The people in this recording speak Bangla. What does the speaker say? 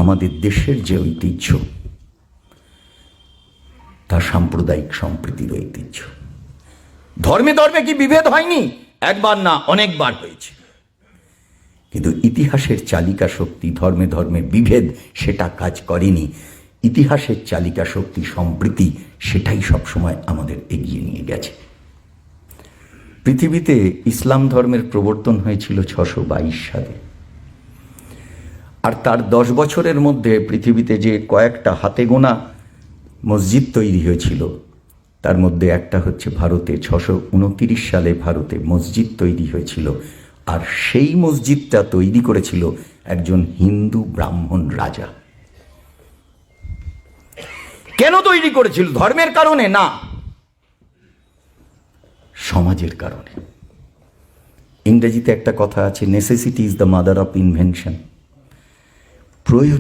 আমাদের দেশের যে ঐতিহ্য, তা সাম্প্রদায়িক সম্প্রীতির ঐতিহ্য। ধর্মে ধর্মে কি বিভেদ হয়নি? একবার না, অনেকবার হয়েছে। কিন্তু ইতিহাসের চালিকা শক্তি ধর্মে ধর্মে বিভেদ সেটা কাজ করেনি। ইতিহাসের চালিকা শক্তি সম্প্রীতি, সেটাই সবসময় আমাদের এগিয়ে নিয়ে গেছে। পৃথিবীতে ইসলাম ধর্মের প্রবর্তন হয়েছিল 622 সালে। আর তার 10 বছরের মধ্যে পৃথিবীতে যে কয়েকটা হাতে গোনা মসজিদ তৈরি হয়েছিল, তার মধ্যে একটা হচ্ছে ভারতে 629 সালে ভারতে মসজিদ তৈরি হয়েছিল। আর সেই মসজিদটা তৈরি করেছিল একজন হিন্দু ব্রাহ্মণ রাজা। কেন তৈরি করেছিল? ধর্মের কারণে না, সমাজের কারণে। ইংরেজিতে একটা কথা আছে, necessity is the mother of invention. প্রয়োজন